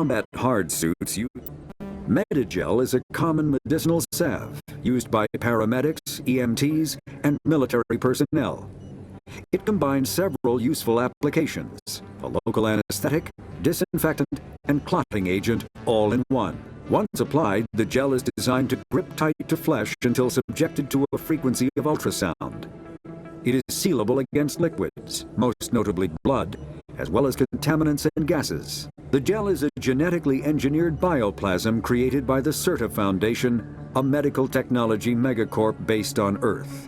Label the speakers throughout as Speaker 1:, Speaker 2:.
Speaker 1: combat hard suits, Medigel is a common medicinal salve used by paramedics, EMTs, and military personnel. It combines several useful applications: a local anesthetic, disinfectant, and clotting agent all in one. Once applied, the gel is designed to grip tight to flesh until subjected to a frequency of ultrasound. It is sealable against liquids, most notably blood, as well as contaminants and gases. The gel is a genetically engineered bioplasm created by the CERTA Foundation, a medical technology megacorp based on Earth.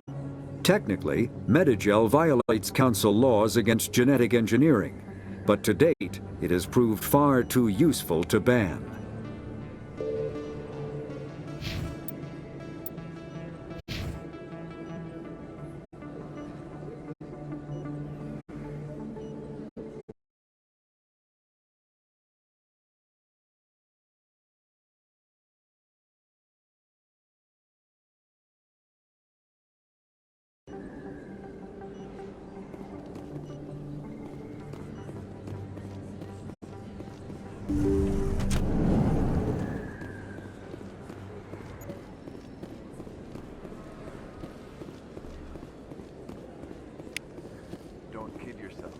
Speaker 1: Technically, Medigel violates council laws against genetic engineering, but to date, it has proved far too useful to ban.
Speaker 2: Don't kid yourself.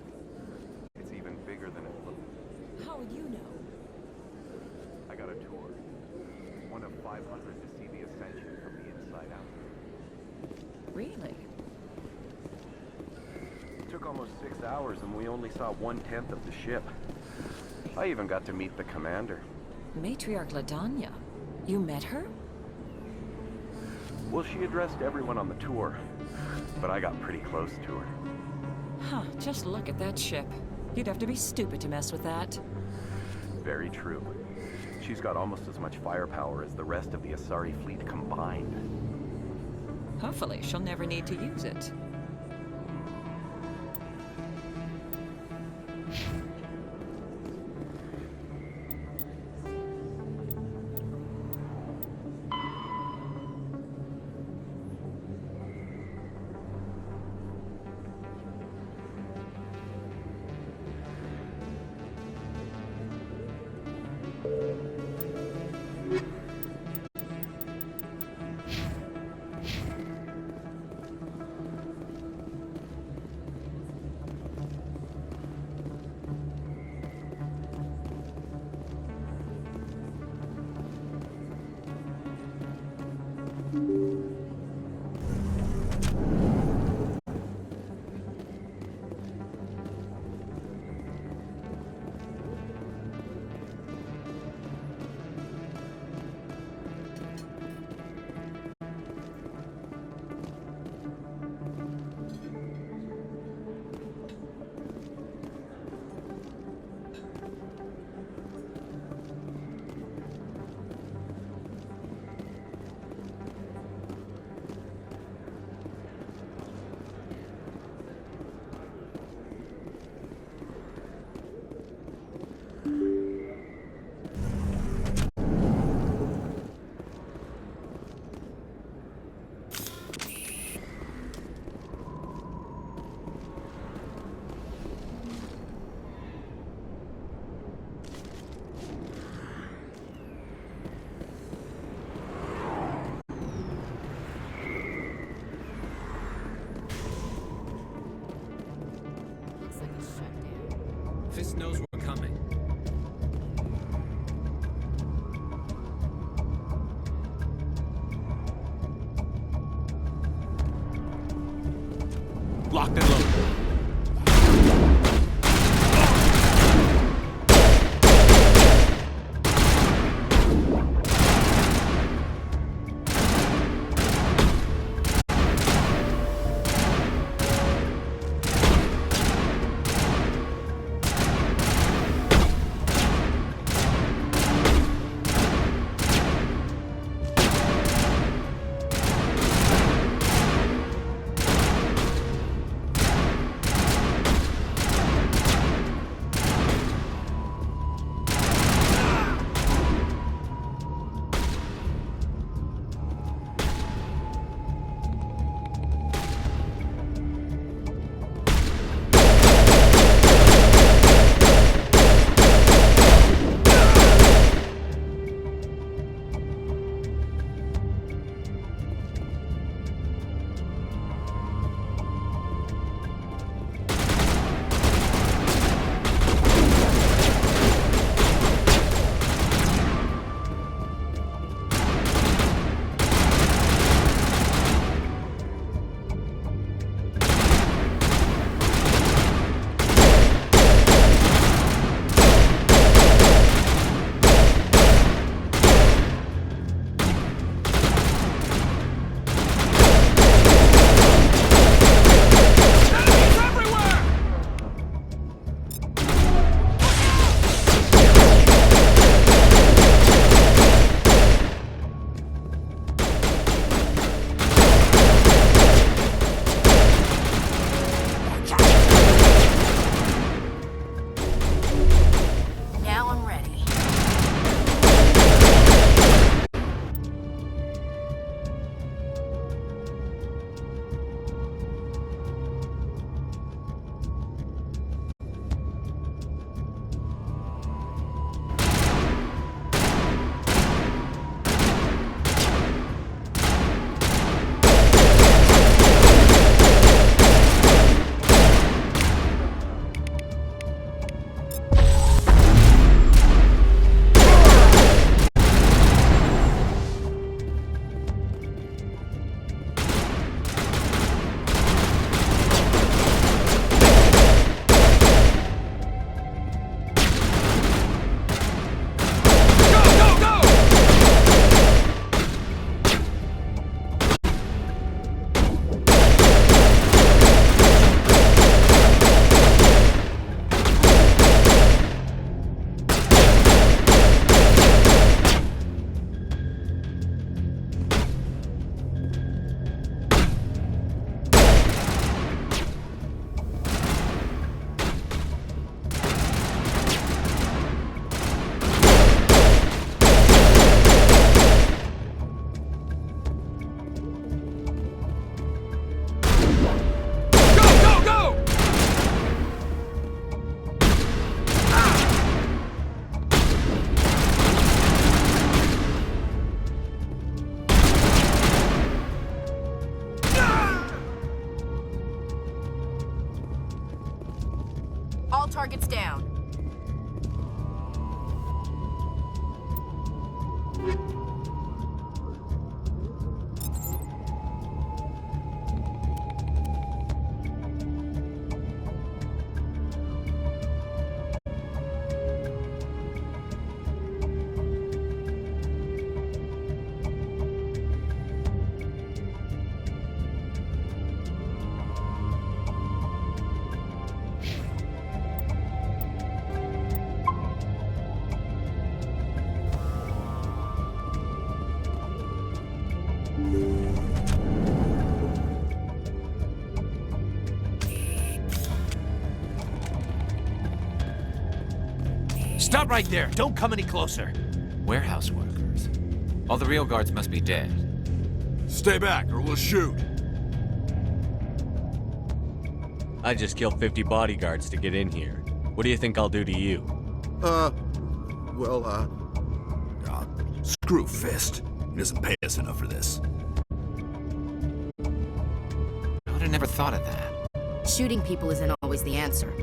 Speaker 2: It's even bigger than it looks.
Speaker 3: How would you know?
Speaker 2: I got a tour. One of 500 to see the ascension from the inside out.
Speaker 3: Really?
Speaker 2: It took almost 6 hours and we only saw 1/10 of the ship. I even got to meet the commander.
Speaker 3: Matriarch Ladanya. You met her?
Speaker 2: Well, she addressed everyone on the tour, but I got pretty close to her.
Speaker 3: Huh, just look at that ship. You'd have to be stupid to mess with that.
Speaker 2: Very true. She's got almost as much firepower as the rest of the Asari fleet combined.
Speaker 3: Hopefully, she'll never need to use it.
Speaker 4: Fist knows we're coming. Locked and loaded. Stop right there! Don't come any closer!
Speaker 5: Warehouse workers. All the real guards must be dead.
Speaker 6: Stay back or we'll shoot.
Speaker 7: I just killed 50 bodyguards to get in here. What do you think I'll do to you?
Speaker 6: Screw Fist. He doesn't pay us enough for this.
Speaker 5: I would have never thought of that.
Speaker 8: Shooting people isn't always the answer.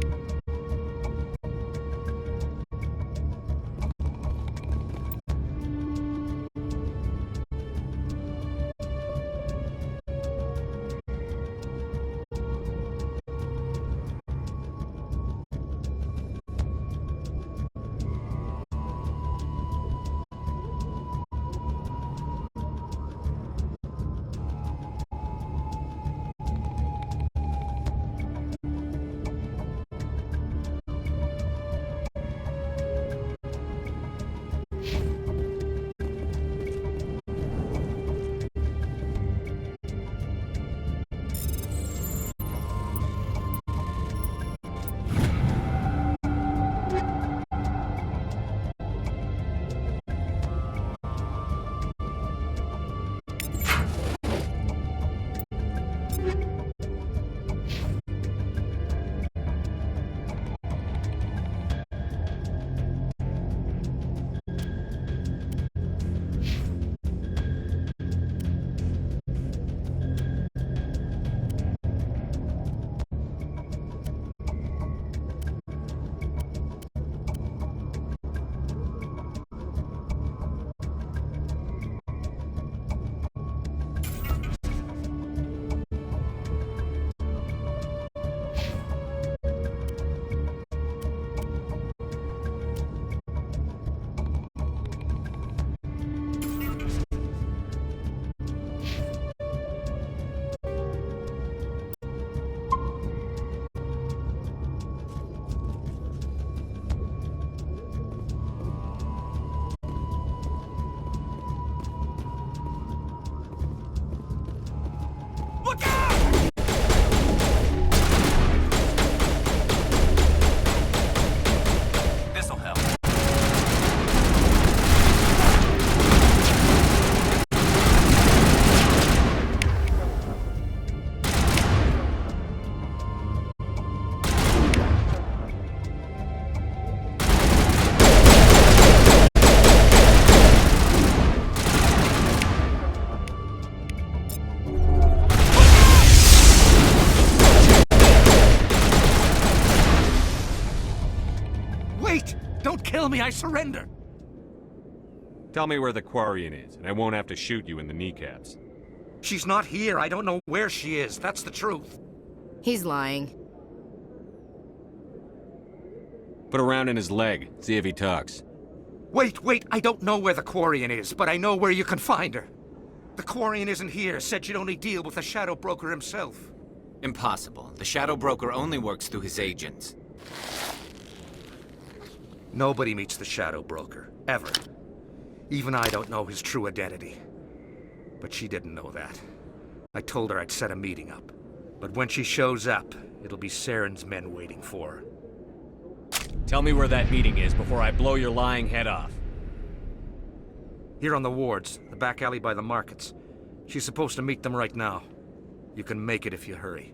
Speaker 4: Kill me, I surrender!
Speaker 7: Tell me where the Quarian is, and I won't have to shoot you in the kneecaps.
Speaker 4: She's not here. I don't know where she is. That's the truth.
Speaker 8: He's lying.
Speaker 7: Put a round in his leg, see if he talks.
Speaker 4: Wait, I don't know where the Quarian is, but I know where you can find her. The Quarian isn't here. Said she'd only deal with the Shadow Broker himself.
Speaker 5: Impossible. The Shadow Broker only works through his agents.
Speaker 4: Nobody meets the Shadow Broker, ever. Even I don't know his true identity. But she didn't know that. I told her I'd set a meeting up. But when she shows up, it'll be Saren's men waiting for her.
Speaker 7: Tell me where that meeting is before I blow your lying head off.
Speaker 4: Here on the wards, the back alley by the markets. She's supposed to meet them right now. You can make it if you hurry.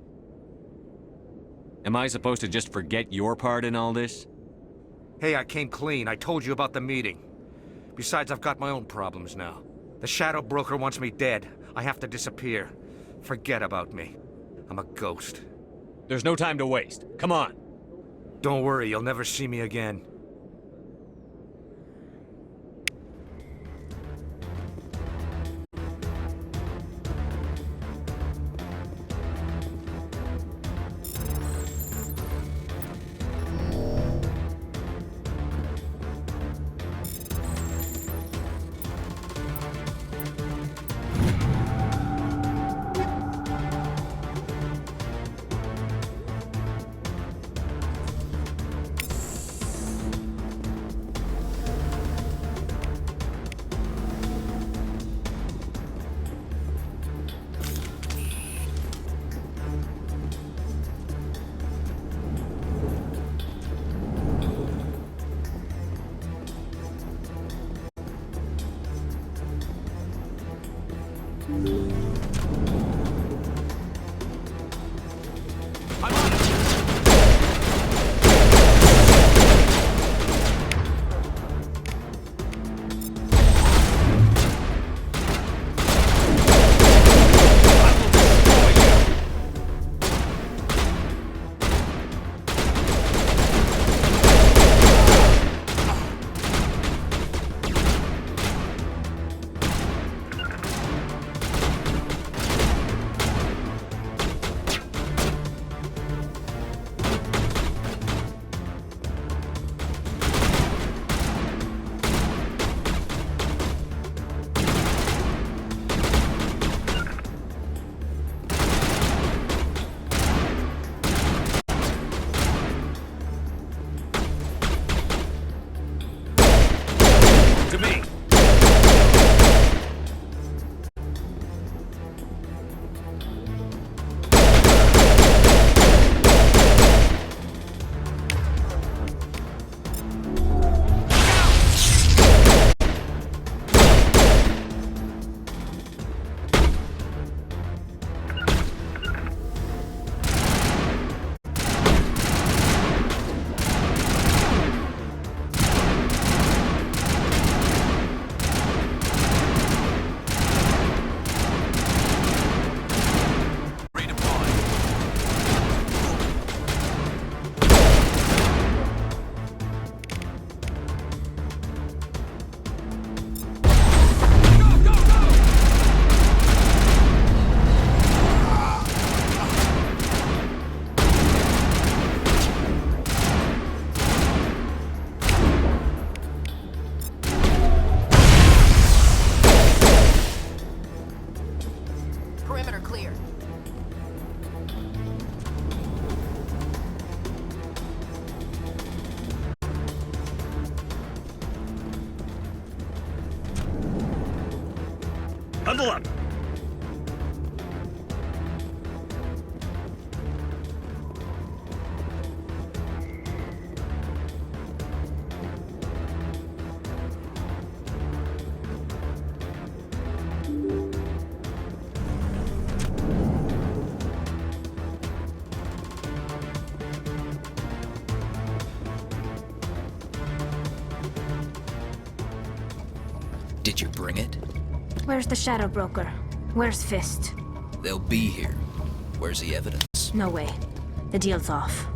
Speaker 7: Am I supposed to just forget your part in all this?
Speaker 4: Hey, I came clean. I told you about the meeting. Besides, I've got my own problems now. The Shadow Broker wants me dead. I have to disappear. Forget about me. I'm a ghost.
Speaker 7: There's no time to waste. Come on.
Speaker 4: Don't worry, you'll never see me again. Talk to me.
Speaker 8: Perimeter clear.
Speaker 4: Huddle up.
Speaker 9: Did you bring it?
Speaker 10: Where's the Shadow Broker? Where's Fist?
Speaker 9: They'll be here. Where's the evidence?
Speaker 10: No way. The deal's off.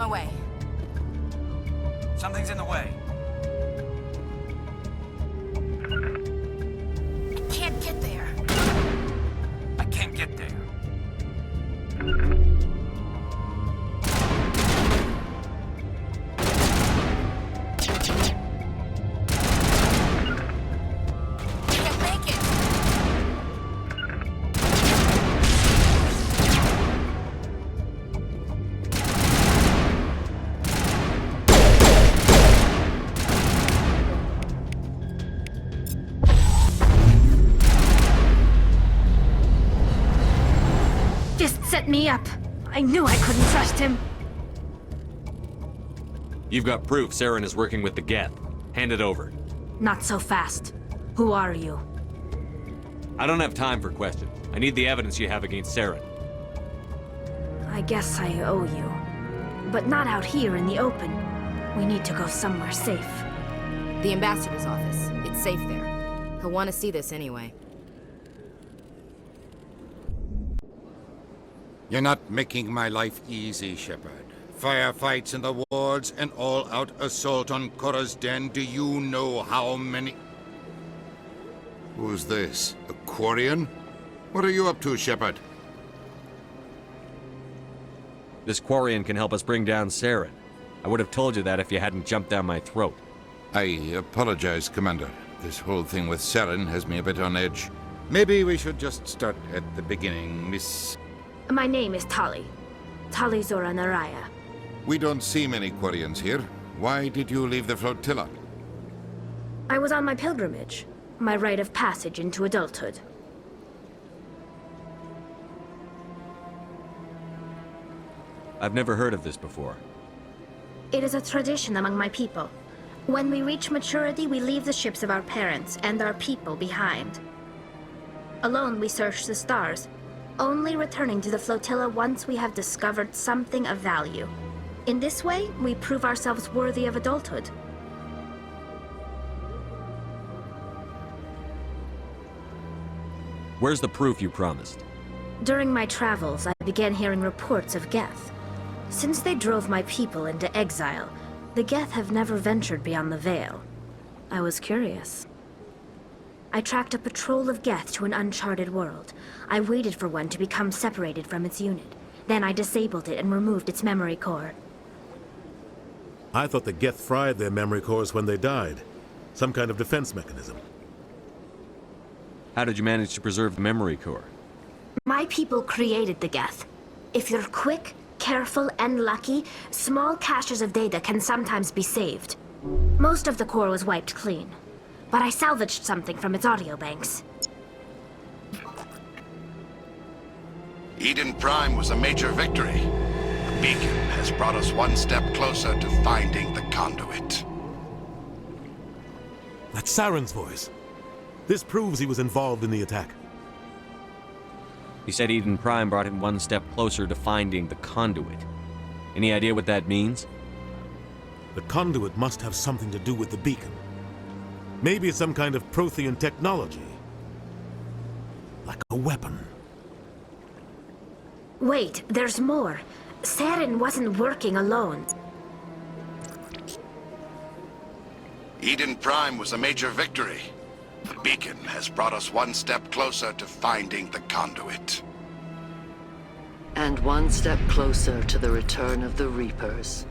Speaker 8: my way.
Speaker 5: Something's in the way.
Speaker 8: I can't get there.
Speaker 5: I can't get there.
Speaker 8: Can't make it.
Speaker 10: Just set me up. I knew I couldn't trust him.
Speaker 7: You've got proof Saren is working with the Geth. Hand it over.
Speaker 10: Not so fast. Who are you?
Speaker 7: I don't have time for questions. I need the evidence you have against Saren.
Speaker 10: I guess I owe you. But not out here in the open. We need to go somewhere safe.
Speaker 8: The ambassador's office. It's safe there. He'll want to see this anyway.
Speaker 11: You're not making my life easy, Shepard. Firefights in the wards, an all-out assault on Korra's den. Do you know how many... Who's this? A Quarian? What are you up to, Shepard?
Speaker 7: This Quarian can help us bring down Saren. I would have told you that if you hadn't jumped down my throat.
Speaker 11: I apologize, Commander. This whole thing with Saren has me a bit on edge. Maybe we should just start at the beginning, Miss...
Speaker 10: My name is Tali. Tali Zora Naraya.
Speaker 11: We don't see many Quarians here. Why did you leave the flotilla?
Speaker 10: I was on my pilgrimage. My rite of passage into adulthood.
Speaker 7: I've never heard of this before.
Speaker 10: It is a tradition among my people. When we reach maturity, we leave the ships of our parents and our people behind. Alone, we search the stars, only returning to the flotilla once we have discovered something of value. In this way, we prove ourselves worthy of adulthood.
Speaker 7: Where's the proof you promised?
Speaker 10: During my travels, I began hearing reports of Geth. Since they drove my people into exile, the Geth have never ventured beyond the Veil. I was curious. I tracked a patrol of Geth to an uncharted world. I waited for one to become separated from its unit. Then I disabled it and removed its memory core.
Speaker 12: I thought the Geth fried their memory cores when they died. Some kind of defense mechanism.
Speaker 7: How did you manage to preserve the memory core?
Speaker 10: My people created the Geth. If you're quick, careful, and lucky, small caches of data can sometimes be saved. Most of the core was wiped clean, but I salvaged something from its audio banks.
Speaker 13: Eden Prime was a major victory. The beacon has brought us one step closer to finding the conduit.
Speaker 12: That's Saren's voice. This proves he was involved in the attack.
Speaker 7: He said Eden Prime brought him one step closer to finding the conduit. Any idea what that means?
Speaker 12: The conduit must have something to do with the beacon. Maybe it's some kind of Prothean technology. Like a weapon.
Speaker 10: Wait, there's more. Saren wasn't working alone.
Speaker 13: Eden Prime was a major victory. The beacon has brought us one step closer to finding the conduit.
Speaker 14: And one step closer to the return of the Reapers.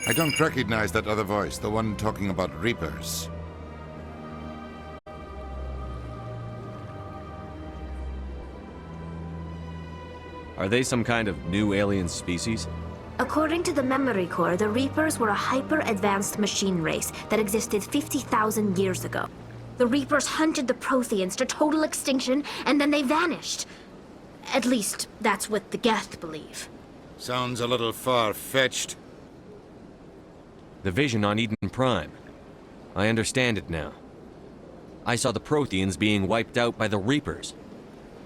Speaker 11: I don't recognize that other voice, the one talking about Reapers.
Speaker 7: Are they some kind of new alien species?
Speaker 10: According to the memory core, the Reapers were a hyper-advanced machine race that existed 50,000 years ago. The Reapers hunted the Protheans to total extinction, and then they vanished. At least, that's what the Geth believe.
Speaker 11: Sounds a little far-fetched.
Speaker 7: The vision on Eden Prime. I understand it now. I saw the Protheans being wiped out by the Reapers.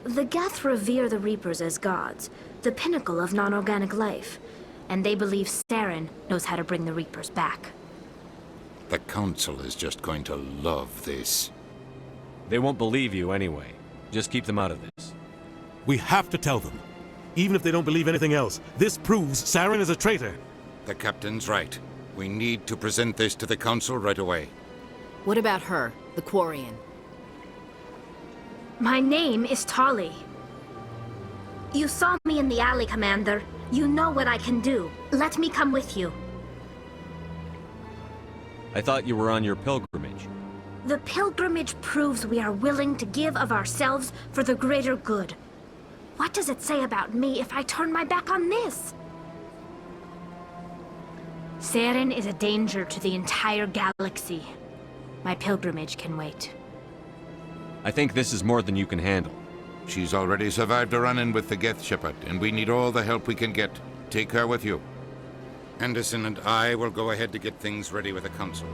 Speaker 10: The Geth revere the Reapers as gods, the pinnacle of non-organic life. And they believe Saren knows how to bring the Reapers back.
Speaker 11: The Council is just going to love this.
Speaker 7: They won't believe you anyway. Just keep them out of this.
Speaker 12: We have to tell them. Even if they don't believe anything else, this proves Saren is a traitor.
Speaker 11: The captain's right. We need to present this to the council right away.
Speaker 8: What about her, the Quarian?
Speaker 10: My name is Tali. You saw me in the alley, Commander. You know what I can do. Let me come with you.
Speaker 7: I thought you were on your pilgrimage.
Speaker 10: The pilgrimage proves we are willing to give of ourselves for the greater good. What does it say about me if I turn my back on this? Saren is a danger to the entire galaxy. My pilgrimage can wait.
Speaker 7: I think this is more than you can handle.
Speaker 11: She's already survived a run-in with the Geth, Shepard, and we need all the help we can get. Take her with you. Anderson and I will go ahead to get things ready with the council.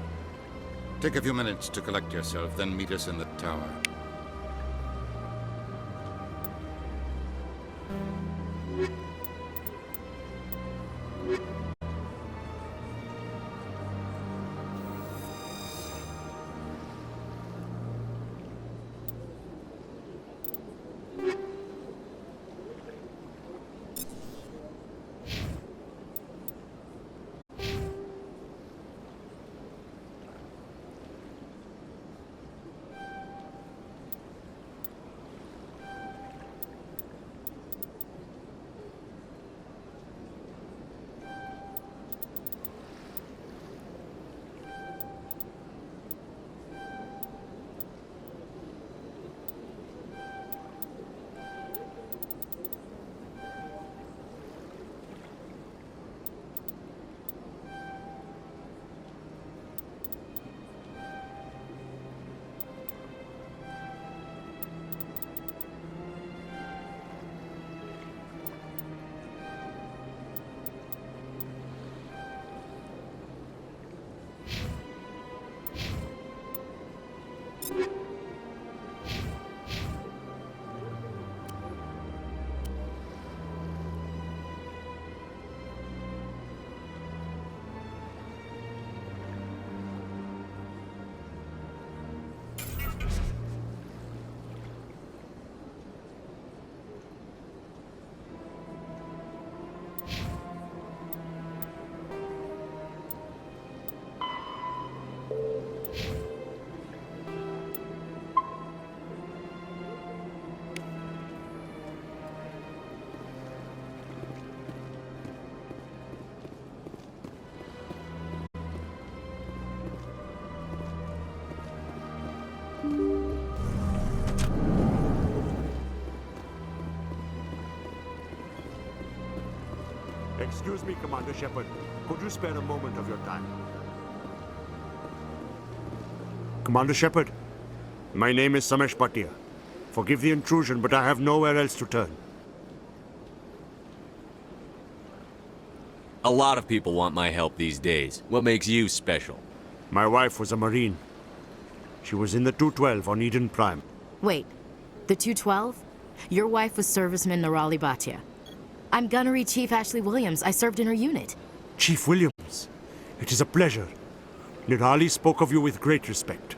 Speaker 11: Take a few minutes to collect yourself, then meet us in the tower.
Speaker 15: Excuse me, Commander Shepard. Could you spare a moment of your time? Commander Shepard, my name is Samesh Bhatia. Forgive the intrusion, but I have nowhere else to turn.
Speaker 7: A lot of people want my help these days. What makes you special?
Speaker 15: My wife was a Marine. She was in the 212 on Eden Prime.
Speaker 8: Wait, the 212? Your wife was serviceman Nirali Bhatia. I'm Gunnery Chief Ashley Williams. I served in her unit.
Speaker 15: Chief Williams, it is a pleasure. Nirali spoke of you with great respect.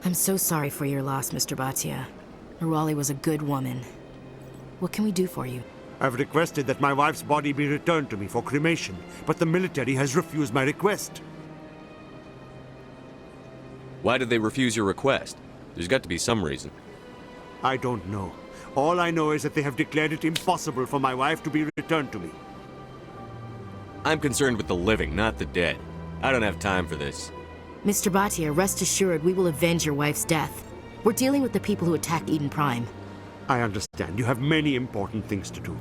Speaker 8: I'm so sorry for your loss, Mr. Bhatia. Nirali was a good woman. What can we do for you?
Speaker 15: I've requested that my wife's body be returned to me for cremation, but the military has refused my request.
Speaker 7: Why did they refuse your request? There's got to be some reason.
Speaker 15: I don't know. All I know is that they have declared it impossible for my wife to be returned to me.
Speaker 7: I'm concerned with the living, not the dead. I don't have time for this.
Speaker 8: Mr. Bhatia, rest assured we will avenge your wife's death. We're dealing with the people who attacked Eden Prime.
Speaker 15: I understand. You have many important things to do.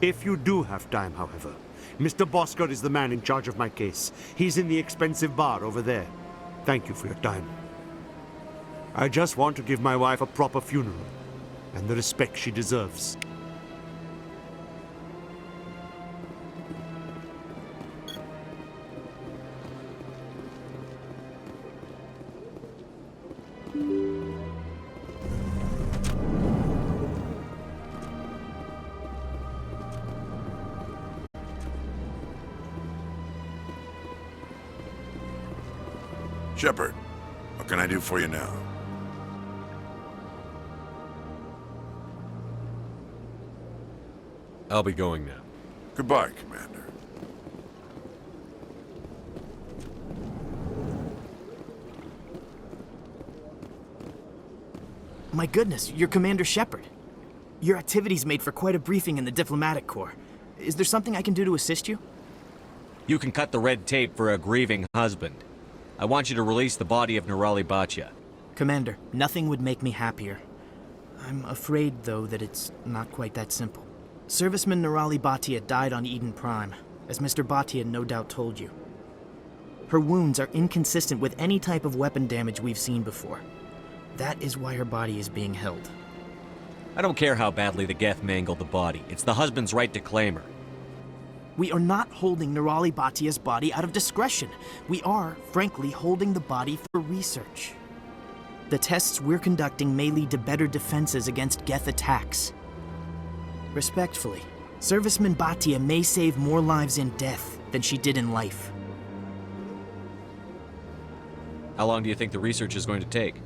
Speaker 15: If you do have time, however, Mr. Bosker is the man in charge of my case. He's in the expensive bar over there. Thank you for your time. I just want to give my wife a proper funeral and the respect she deserves.
Speaker 13: Shepard, what can I do for you now?
Speaker 7: I'll be going now.
Speaker 6: Goodbye, Commander.
Speaker 16: My goodness, you're Commander Shepard. Your activities made for quite a briefing in the Diplomatic Corps. Is there something I can do to assist you?
Speaker 7: You can cut the red tape for a grieving husband. I want you to release the body of Nirali Bhatia.
Speaker 16: Commander, nothing would make me happier. I'm afraid, though, that it's not quite that simple. Serviceman Nirali Bhatia died on Eden Prime, as Mr. Bhatia no doubt told you. Her wounds are inconsistent with any type of weapon damage we've seen before. That is why her body is being held.
Speaker 7: I don't care how badly the Geth mangled the body. It's the husband's right to claim her.
Speaker 16: We are not holding Nirali Bhatia's body out of discretion. We are, frankly, holding the body for research. The tests we're conducting may lead to better defenses against Geth attacks. Respectfully, Serviceman Bhatia may save more lives in death than she did in life.
Speaker 7: How long do you think the research is going to take?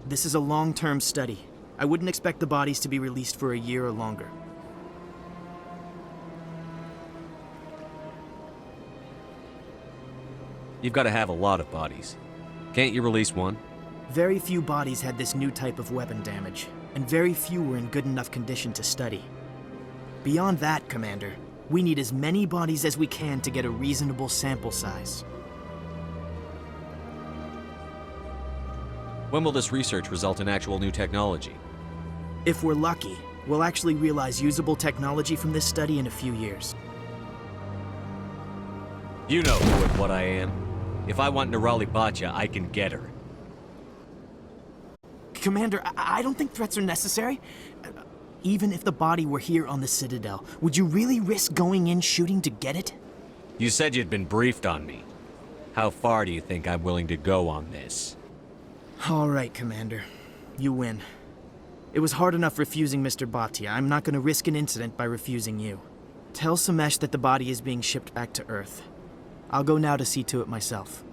Speaker 16: This is a long-term study. I wouldn't expect the bodies to be released for a year or longer.
Speaker 7: You've got to have a lot of bodies. Can't you release one?
Speaker 16: Very few bodies had this new type of weapon damage, and very few were in good enough condition to study. Beyond that, Commander, we need as many bodies as we can to get a reasonable sample size.
Speaker 7: When will this research result in actual new technology?
Speaker 16: If we're lucky, we'll actually realize usable technology from this study in a few years.
Speaker 7: You know who and what I am. If I want Nirali Bhatia, I can get her.
Speaker 16: Commander, I don't think threats are necessary. Even if the body were here on the Citadel, would you really risk going in shooting to get it?
Speaker 7: You said you'd been briefed on me. How far do you think I'm willing to go on this?
Speaker 16: All right, Commander. You win. It was hard enough refusing Mr. Bhatia. I'm not going to risk an incident by refusing you. Tell Samesh that the body is being shipped back to Earth. I'll go now to see to it myself.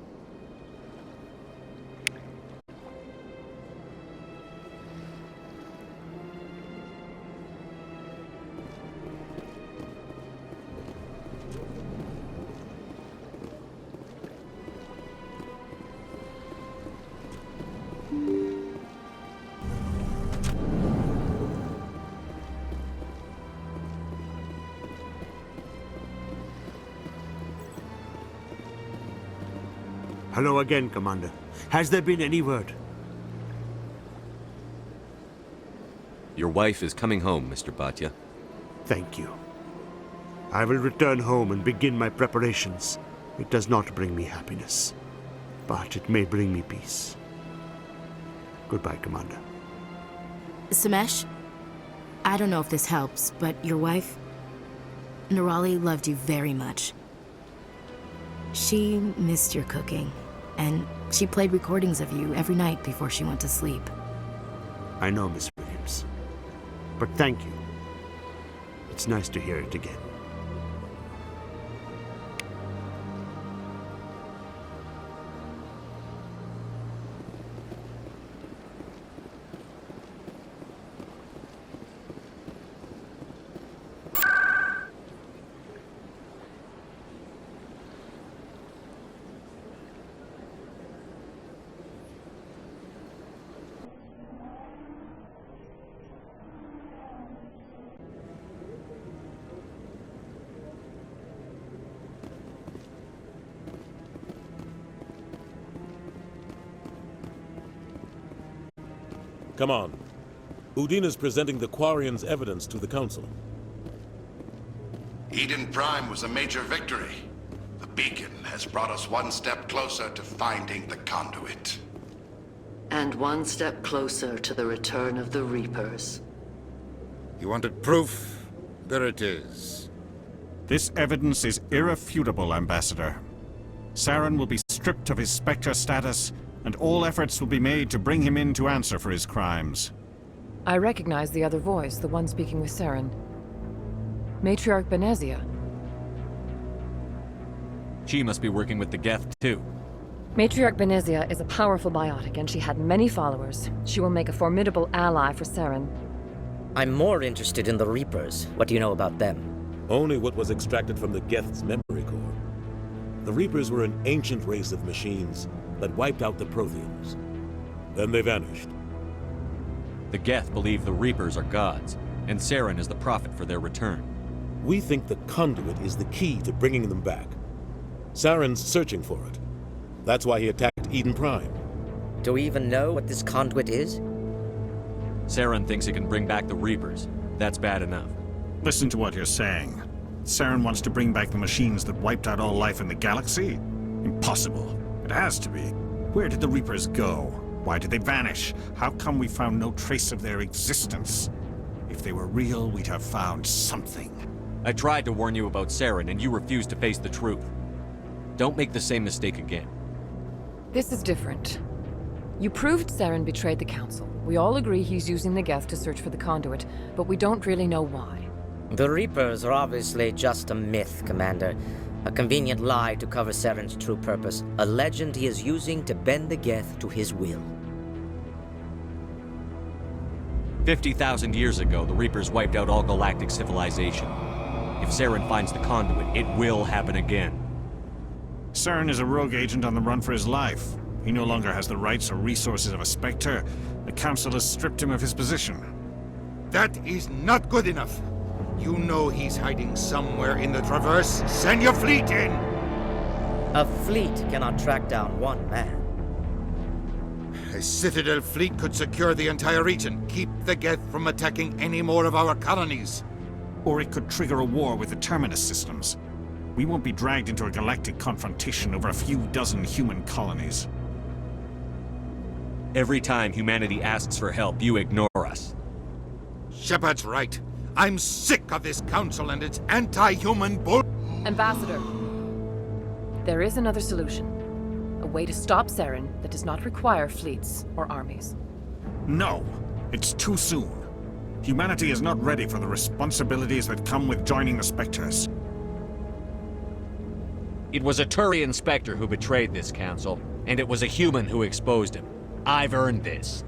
Speaker 15: Hello again, Commander. Has there been any word?
Speaker 7: Your wife is coming home, Mr. Bhatia.
Speaker 15: Thank you. I will return home and begin my preparations. It does not bring me happiness, but it may bring me peace. Goodbye, Commander.
Speaker 8: Samesh, I don't know if this helps, but your wife, Nirali, loved you very much. She missed your cooking, and she played recordings of you every night before she went to sleep.
Speaker 15: I know, Miss Williams. But thank you. It's nice to hear it again.
Speaker 12: Come on. Udine is presenting the Quarian's evidence to the Council.
Speaker 13: Eden Prime was a major victory. The beacon has brought us one step closer to finding the conduit.
Speaker 14: And one step closer to the return of the Reapers.
Speaker 11: You wanted proof? There it is.
Speaker 17: This evidence is irrefutable, Ambassador. Saren will be stripped of his Spectre status, and all efforts will be made to bring him in to answer for his crimes.
Speaker 18: I recognize the other voice, the one speaking with Saren. Matriarch Benezia.
Speaker 7: She must be working with the Geth, too.
Speaker 18: Matriarch Benezia is a powerful biotic, and she had many followers. She will make a formidable ally for Saren.
Speaker 19: I'm more interested in the Reapers. What do you know about them?
Speaker 12: Only what was extracted from the Geth's memory core. The Reapers were an ancient race of machines that wiped out the Protheans. Then they vanished.
Speaker 7: The Geth believe the Reapers are gods, and Saren is the prophet for their return.
Speaker 12: We think the conduit is the key to bringing them back. Saren's searching for it. That's why he attacked Eden Prime.
Speaker 19: Do we even know what this conduit is?
Speaker 7: Saren thinks it can bring back the Reapers. That's bad enough.
Speaker 17: Listen to what you're saying. Saren wants to bring back the machines that wiped out all life in the galaxy? Impossible. It has to be. Where did the Reapers go? Why did they vanish? How come we found no trace of their existence? If they were real, we'd have found something.
Speaker 7: I tried to warn you about Saren, and you refused to face the truth. Don't make the same mistake again.
Speaker 18: This is different. You proved Saren betrayed the Council. We all agree he's using the Geth to search for the conduit, but we don't really know why.
Speaker 19: The Reapers are obviously just a myth, Commander. A convenient lie to cover Saren's true purpose. A legend he is using to bend the Geth to his will.
Speaker 7: 50,000 years ago, the Reapers wiped out all galactic civilization. If Saren finds the conduit, it will happen again.
Speaker 17: Saren is a rogue agent on the run for his life. He no longer has the rights or resources of a Spectre. The Council has stripped him of his position.
Speaker 11: That is not good enough. You know he's hiding somewhere in the Traverse. Send your fleet in!
Speaker 19: A fleet cannot track down one man.
Speaker 11: A Citadel fleet could secure the entire region, keep the Geth from attacking any more of our colonies.
Speaker 17: Or it could trigger a war with the Terminus systems. We won't be dragged into a galactic confrontation over a few dozen human colonies.
Speaker 7: Every time humanity asks for help, you ignore us.
Speaker 11: Shepard's right. I'm sick of this council and its anti-human bull...
Speaker 18: Ambassador, there is another solution. A way to stop Saren that does not require fleets or armies.
Speaker 17: No, it's too soon. Humanity is not ready for the responsibilities that come with joining the Spectres.
Speaker 7: It was a Turian Spectre who betrayed this council, and it was a human who exposed him. I've earned this.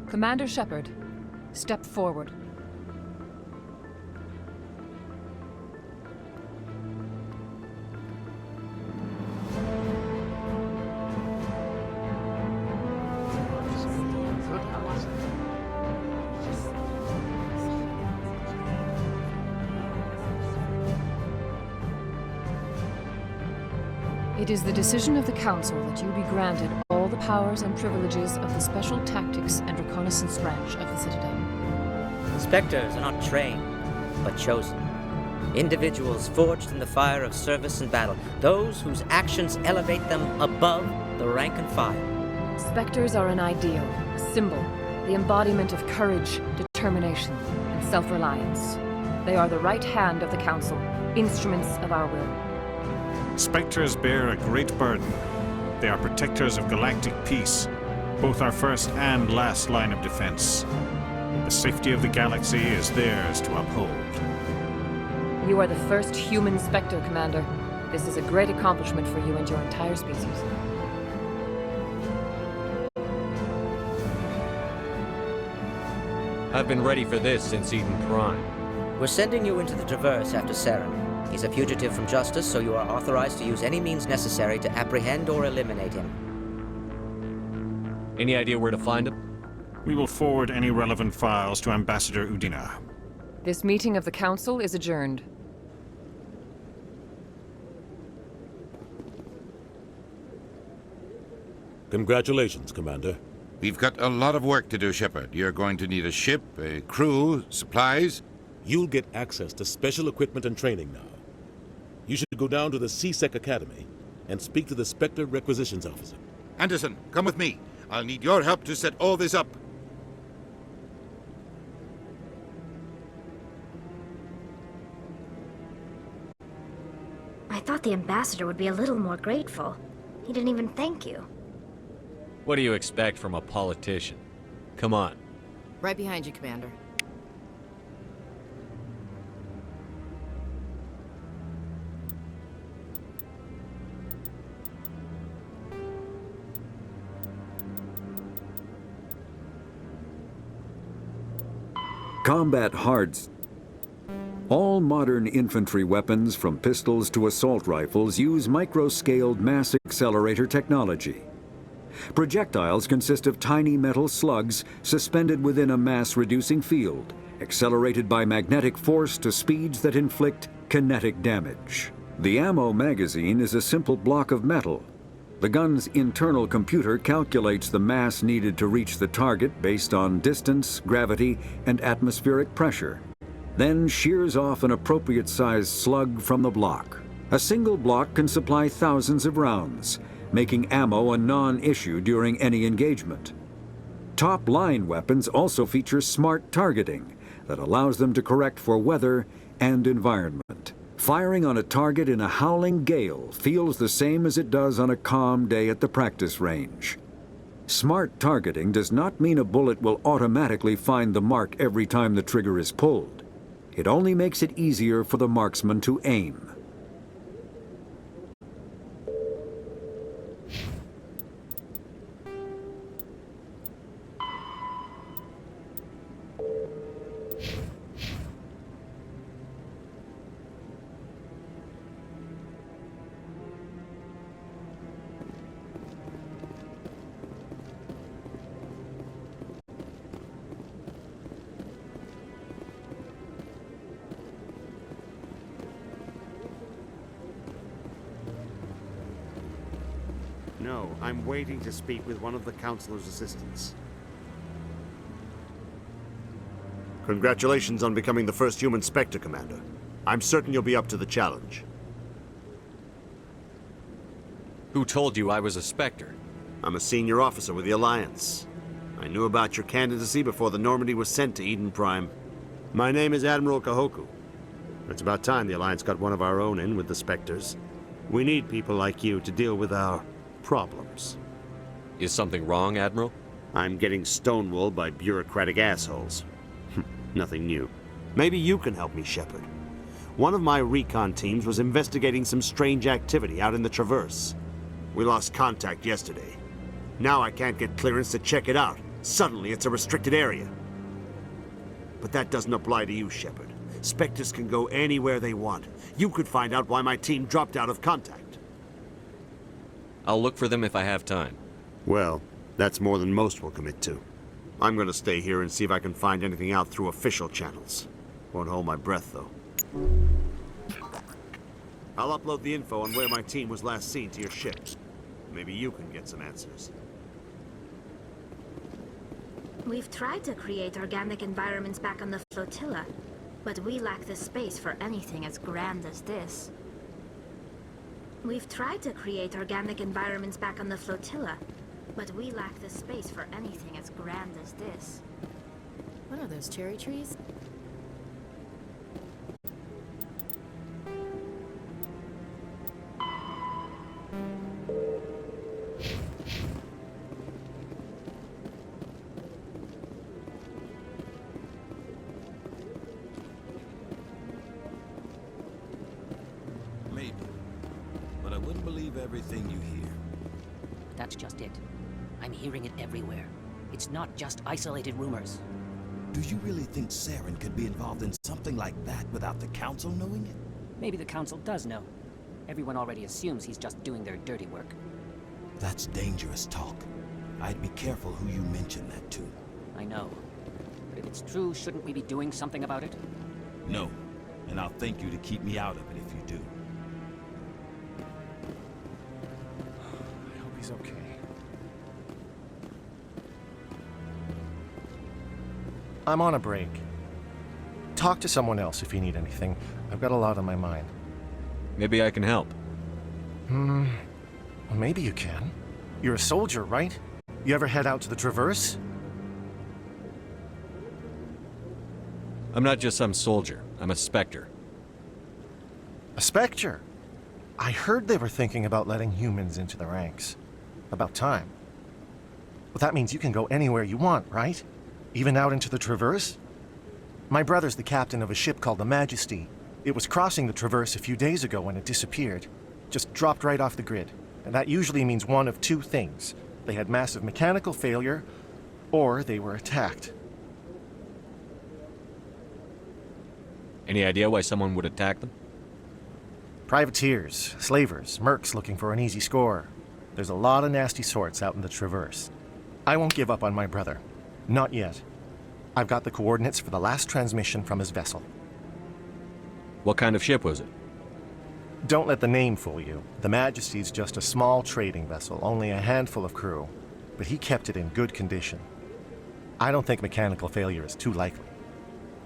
Speaker 18: Commander Shepard, step forward. It is the decision of the Council that you be granted all the powers and privileges of the Special Tactics and Reconnaissance Branch of the Citadel.
Speaker 19: Spectres are not trained, but chosen. Individuals forged in the fire of service and battle. Those whose actions elevate them above the rank and file.
Speaker 18: Spectres are an ideal, a symbol, the embodiment of courage, determination, and self-reliance. They are the right hand of the Council, instruments of our will.
Speaker 17: Spectres bear a great burden. They are protectors of galactic peace, both our first and last line of defense. The safety of the galaxy is theirs to uphold.
Speaker 18: You are the first human Spectre, Commander. This is a great accomplishment for you and your entire species.
Speaker 7: I've been ready for this since Eden Prime.
Speaker 19: We're sending you into the Traverse after Saren. He's a fugitive from justice, so you are authorized to use any means necessary to apprehend or eliminate him.
Speaker 7: Any idea where to find him?
Speaker 17: We will forward any relevant files to Ambassador Udina.
Speaker 18: This meeting of the Council is adjourned.
Speaker 12: Congratulations, Commander.
Speaker 11: We've got a lot of work to do, Shepard. You're going to need a ship, a crew, supplies.
Speaker 12: You'll get access to special equipment and training now. You should go down to the C-Sec Academy and speak to the Spectre Requisitions Officer.
Speaker 11: Anderson, come with me. I'll need your help to set all this up.
Speaker 10: I thought the ambassador would be a little more grateful. He didn't even thank you.
Speaker 7: What do you expect from a politician? Come on.
Speaker 8: Right behind you, Commander.
Speaker 1: Combat hards. All modern infantry weapons, from pistols to assault rifles, use micro-scaled mass accelerator technology. Projectiles consist of tiny metal slugs suspended within a mass-reducing field, accelerated by magnetic force to speeds that inflict kinetic damage. The ammo magazine is a simple block of metal. The gun's internal computer calculates the mass needed to reach the target based on distance, gravity, and atmospheric pressure, then shears off an appropriate-sized slug from the block. A single block can supply thousands of rounds, making ammo a non-issue during any engagement. Top-line weapons also feature smart targeting that allows them to correct for weather and environment. Firing on a target in a howling gale feels the same as it does on a calm day at the practice range. Smart targeting does not mean a bullet will automatically find the mark every time the trigger is pulled. It only makes it easier for the marksman to aim.
Speaker 15: No, I'm waiting to speak with one of the Councilor's assistants. Congratulations on becoming the first human Spectre, Commander. I'm certain you'll be up to the challenge.
Speaker 7: Who told you I was a Spectre?
Speaker 15: I'm a senior officer with the Alliance. I knew about your candidacy before the Normandy was sent to Eden Prime. My name is Admiral Kahoku. It's about time the Alliance got one of our own in with the Spectres. We need people like you to deal with our problems.
Speaker 7: Is something wrong, Admiral?
Speaker 15: I'm getting stonewalled by bureaucratic assholes. Nothing new. Maybe you can help me, Shepard. One of my recon teams was investigating some strange activity out in the Traverse. We lost contact yesterday. Now I can't get clearance to check it out. Suddenly it's a restricted area. But that doesn't apply to you, Shepard. Spectres can go anywhere they want. You could find out why my team dropped out of contact.
Speaker 7: I'll look for them if I have time.
Speaker 15: Well, that's more than most will commit to. I'm gonna stay here and see if I can find anything out through official channels. Won't hold my breath, though. I'll upload the info on where my team was last seen to your ship. Maybe you can get some answers.
Speaker 10: We've tried to create organic environments back on the flotilla, but we lack the space for anything as grand as this. We've tried to create organic environments back on the flotilla, but we lack the space for anything as grand as this.
Speaker 8: What are those, cherry trees?
Speaker 6: Maybe. But I wouldn't believe everything you hear.
Speaker 20: That's just it. I'm hearing it everywhere. It's not just isolated rumors.
Speaker 6: Do you really think Saren could be involved in something like that without the Council knowing it?
Speaker 20: Maybe the Council does know. Everyone already assumes he's just doing their dirty work.
Speaker 6: That's dangerous talk. I'd be careful who you mention that to.
Speaker 20: I know. But if it's true, shouldn't we be doing something about it?
Speaker 6: No. And I'll thank you to keep me out of it if you do.
Speaker 2: I hope he's okay.
Speaker 21: I'm on a break. Talk to someone else if you need anything. I've got a lot on my mind.
Speaker 7: Maybe I can help.
Speaker 21: Well, maybe you can. You're a soldier, right? You ever head out to the Traverse?
Speaker 7: I'm not just some soldier. I'm a Spectre.
Speaker 21: A Spectre? I heard they were thinking about letting humans into the ranks. About time. Well, that means you can go anywhere you want, right? Even out into the Traverse? My brother's the captain of a ship called the Majesty. It was crossing the Traverse a few days ago when it disappeared. Just dropped right off the grid. And that usually means one of two things. They had massive mechanical failure, or they were attacked.
Speaker 7: Any idea why someone would attack them?
Speaker 21: Privateers, slavers, mercs looking for an easy score. There's a lot of nasty sorts out in the Traverse. I won't give up on my brother. Not yet. I've got the coordinates for the last transmission from his vessel.
Speaker 7: What kind of ship was it?
Speaker 21: Don't let the name fool you. The Majesty's just a small trading vessel, only a handful of crew. But he kept it in good condition. I don't think mechanical failure is too likely.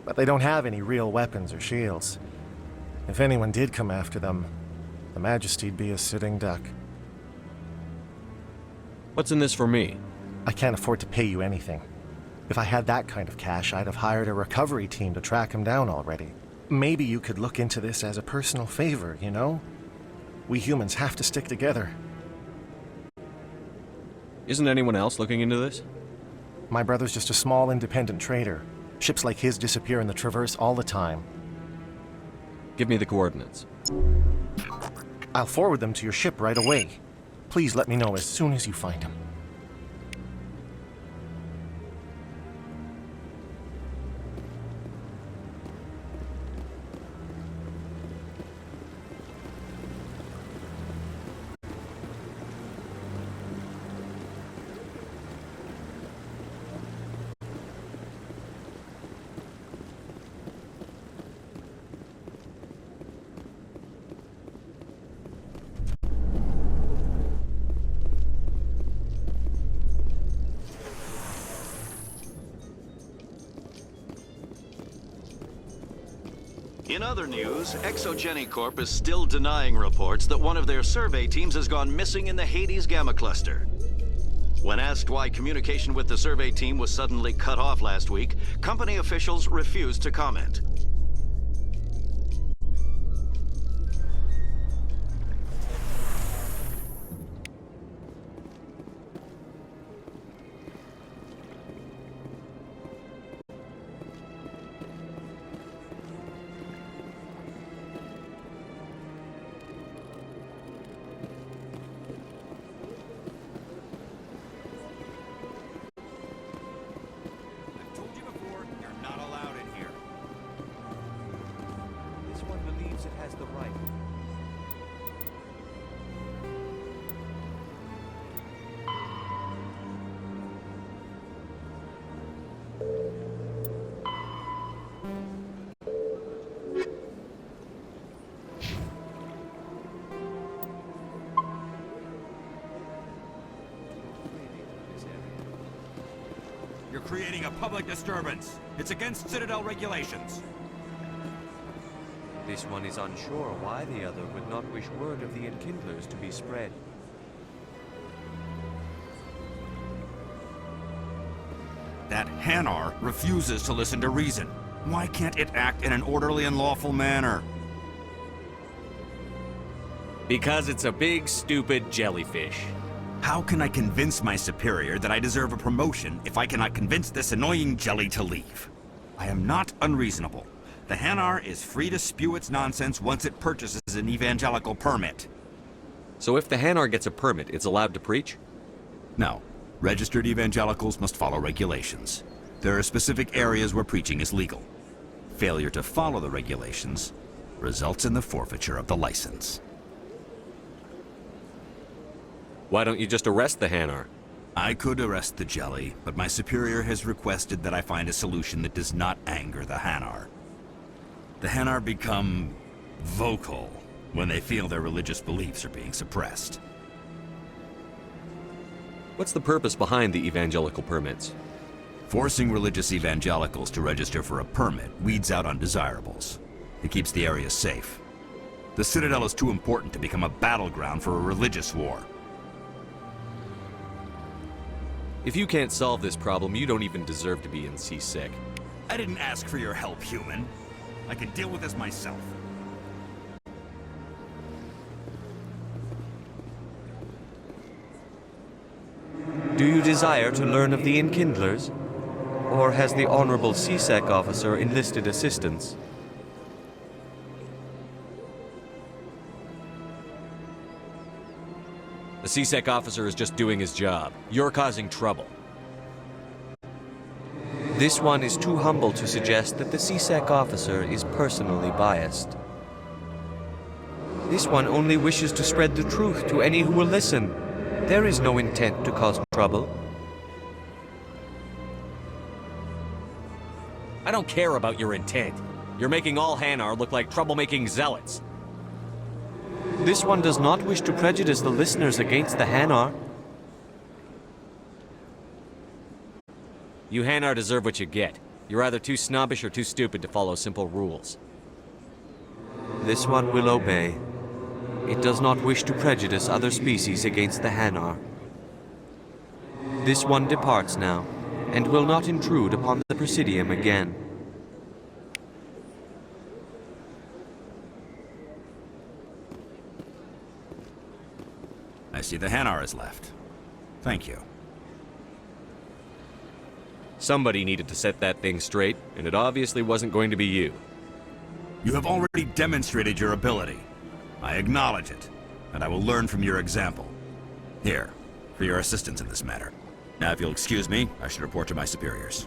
Speaker 21: But they don't have any real weapons or shields. If anyone did come after them, the Majesty'd be a sitting duck.
Speaker 7: What's in this for me?
Speaker 21: I can't afford to pay you anything. If I had that kind of cash, I'd have hired a recovery team to track him down already. Maybe you could look into this as a personal favor, you know? We humans have to stick together.
Speaker 7: Isn't anyone else looking into this?
Speaker 21: My brother's just a small independent trader. Ships like his disappear in the Traverse all the time.
Speaker 7: Give me the coordinates.
Speaker 21: I'll forward them to your ship right away. Please let me know as soon as you find him.
Speaker 3: In other news, Exogeny Corp is still denying reports that one of their survey teams has gone missing in the Hades Gamma Cluster. When asked why communication with the survey team was suddenly cut off last week, company officials refused to comment.
Speaker 22: You're creating a public disturbance. It's against Citadel regulations.
Speaker 23: This one is unsure why the other would not wish word of the enkindlers to be spread.
Speaker 22: That Hanar refuses to listen to reason. Why can't it act in an orderly and lawful manner?
Speaker 7: Because it's a big, stupid jellyfish.
Speaker 22: How can I convince my superior that I deserve a promotion if I cannot convince this annoying jelly to leave? I am not unreasonable. The Hanar is free to spew its nonsense once it purchases an evangelical permit.
Speaker 7: So if the Hanar gets a permit, it's allowed to preach?
Speaker 22: No. Registered evangelicals must follow regulations. There are specific areas where preaching is legal. Failure to follow the regulations results in the forfeiture of the license.
Speaker 7: Why don't you just arrest the Hanar?
Speaker 22: I could arrest the jelly, but my superior has requested that I find a solution that does not anger the Hanar. The Hanar become vocal when they feel their religious beliefs are being suppressed.
Speaker 7: What's the purpose behind the evangelical permits?
Speaker 22: Forcing religious evangelicals to register for a permit weeds out undesirables. It keeps the area safe. The Citadel is too important to become a battleground for a religious war.
Speaker 7: If you can't solve this problem, you don't even deserve to be in seasick.
Speaker 22: I didn't ask for your help, human. I can deal with this myself.
Speaker 23: Do you desire to learn of the enkindlers? Or has the Honorable CSEC officer enlisted assistance?
Speaker 7: The CSEC officer is just doing his job. You're causing trouble.
Speaker 23: This one is too humble to suggest that the CSEC officer is personally biased. This one only wishes to spread the truth to any who will listen. There is no intent to cause trouble.
Speaker 7: I don't care about your intent. You're making all Hanar look like troublemaking zealots.
Speaker 23: This one does not wish to prejudice the listeners against the Hanar.
Speaker 7: You Hanar deserve what you get. You're either too snobbish or too stupid to follow simple rules.
Speaker 23: This one will obey. It does not wish to prejudice other species against the Hanar. This one departs now, and will not intrude upon the Presidium again.
Speaker 22: I see the Hanar is left. Thank you.
Speaker 7: Somebody needed to set that thing straight, and it obviously wasn't going to be you.
Speaker 22: You have already demonstrated your ability. I acknowledge it, and I will learn from your example. Here, for your assistance in this matter. Now, if you'll excuse me, I should report to my superiors.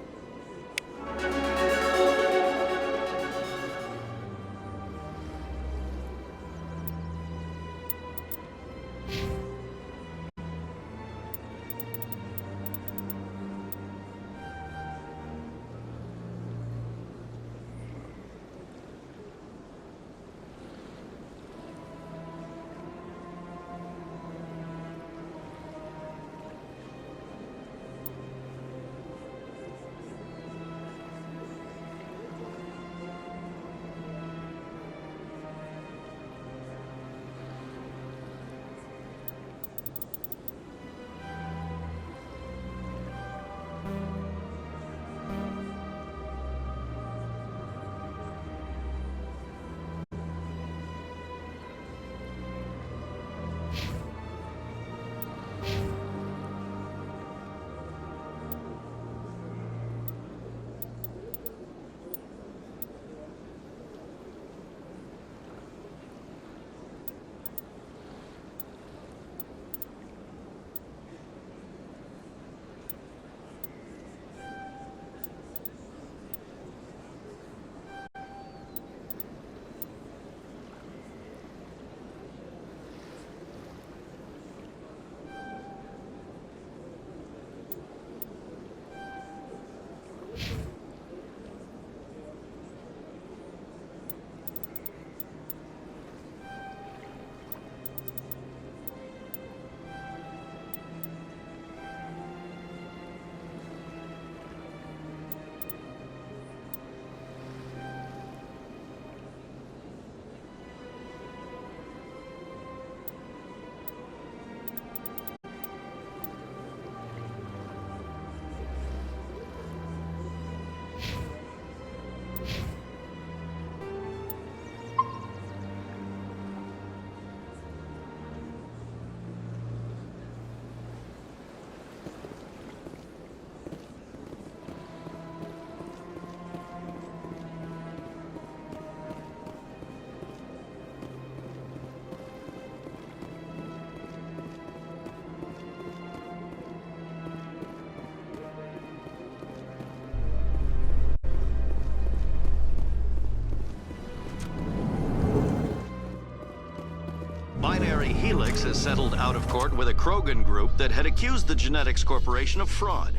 Speaker 3: Binary Helix has settled out of court with a Krogan group that had accused the Genetics Corporation of fraud.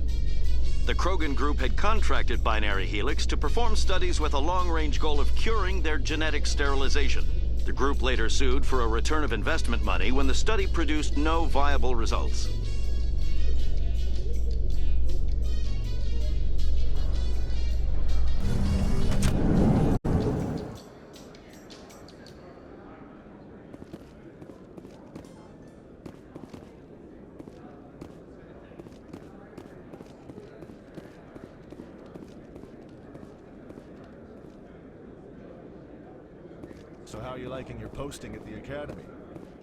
Speaker 3: The Krogan group had contracted Binary Helix to perform studies with a long-range goal of curing their genetic sterilization. The group later sued for a return of investment money when the study produced no viable results.
Speaker 4: So how are you liking your posting at the academy?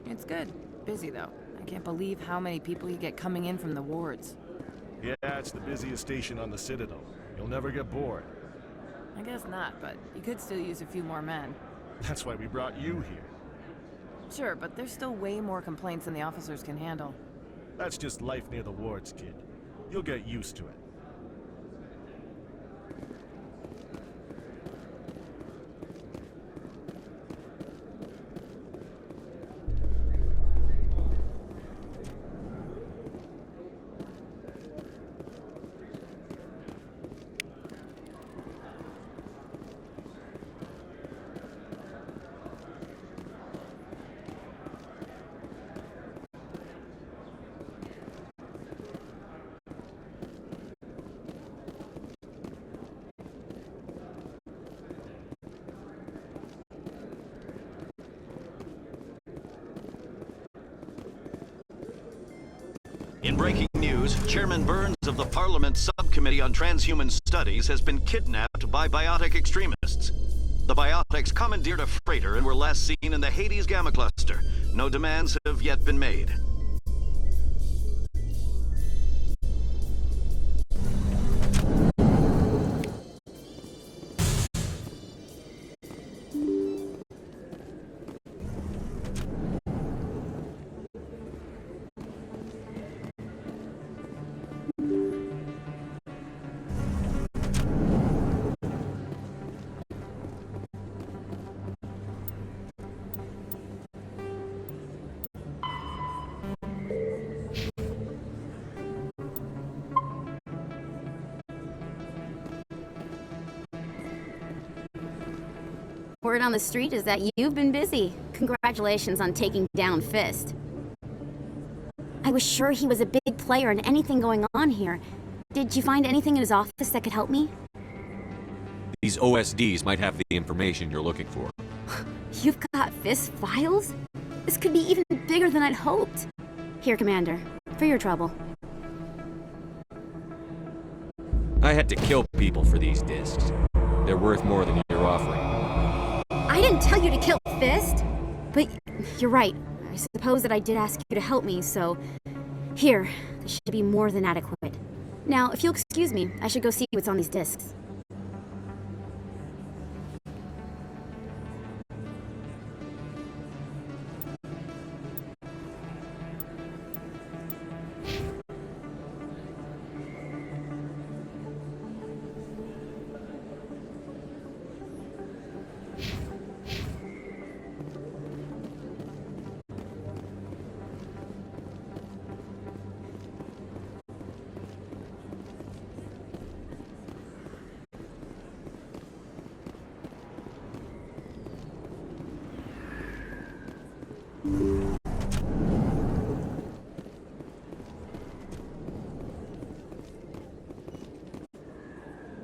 Speaker 5: It's good. Busy, though. I can't believe how many people you get coming in from the wards.
Speaker 4: Yeah, it's the busiest station on the Citadel. You'll never get bored.
Speaker 5: I guess not, but you could still use a few more men.
Speaker 4: That's why we brought you here.
Speaker 5: Sure, but there's still way more complaints than the officers can handle.
Speaker 4: That's just life near the wards, kid. You'll get used to it.
Speaker 3: In breaking news, Chairman Burns of the Parliament Subcommittee on Transhuman Studies has been kidnapped by biotic extremists. The biotics commandeered a freighter and were last seen in the Hades Gamma Cluster. No demands have yet been made.
Speaker 9: Word on the street is that you've been busy. Congratulations on taking down Fist. I was sure he was a big player in anything going on here. Did you find anything in his office that could help me?
Speaker 7: These OSDs might have the information you're looking for.
Speaker 9: You've got Fist files? This could be even bigger than I'd hoped. Here, Commander, for your trouble.
Speaker 7: I had to kill people for these discs. They're worth more than you're offering.
Speaker 9: I didn't tell you to kill Fist! But you're right. I suppose that I did ask you to help me, so... Here, this should be more than adequate. Now, if you'll excuse me, I should go see what's on these discs.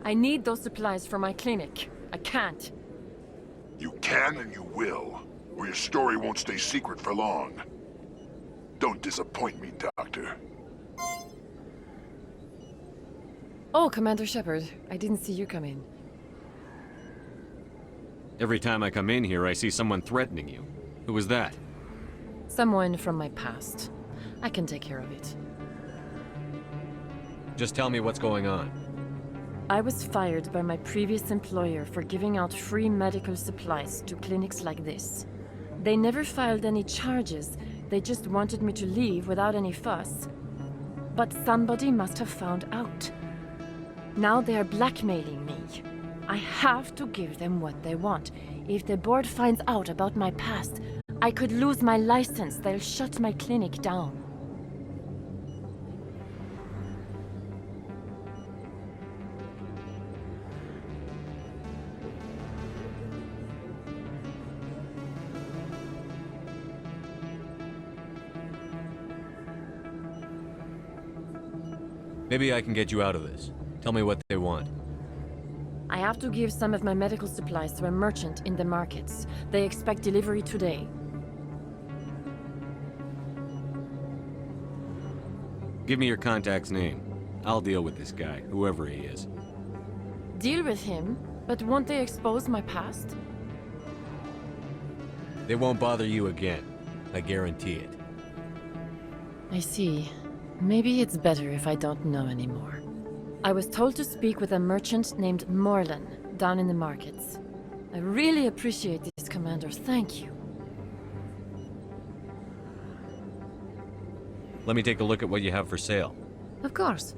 Speaker 18: I need those supplies for my clinic. I can't.
Speaker 13: You can and you will, or your story won't stay secret for long. Don't disappoint me, Doctor.
Speaker 18: Oh, Commander Shepard, I didn't see you come in.
Speaker 7: Every time I come in here, I see someone threatening you. Who was that?
Speaker 18: Someone from my past. I can take care of it.
Speaker 7: Just tell me what's going on.
Speaker 18: I was fired by my previous employer for giving out free medical supplies to clinics like this. They never filed any charges, they just wanted me to leave without any fuss. But somebody must have found out. Now they are blackmailing me. I have to give them what they want. If the board finds out about my past, I could lose my license. They'll shut my clinic down.
Speaker 7: Maybe I can get you out of this. Tell me what they want.
Speaker 18: I have to give some of my medical supplies to a merchant in the markets. They expect delivery today.
Speaker 7: Give me your contact's name. I'll deal with this guy, whoever he is.
Speaker 18: Deal with him? But won't they expose my past?
Speaker 7: They won't bother you again. I guarantee it.
Speaker 18: I see. Maybe it's better if I don't know anymore. I was told to speak with a merchant named Morlan, down in the markets. I really appreciate this, Commander. Thank you.
Speaker 7: Let me take a look at what you have for sale.
Speaker 18: Of course.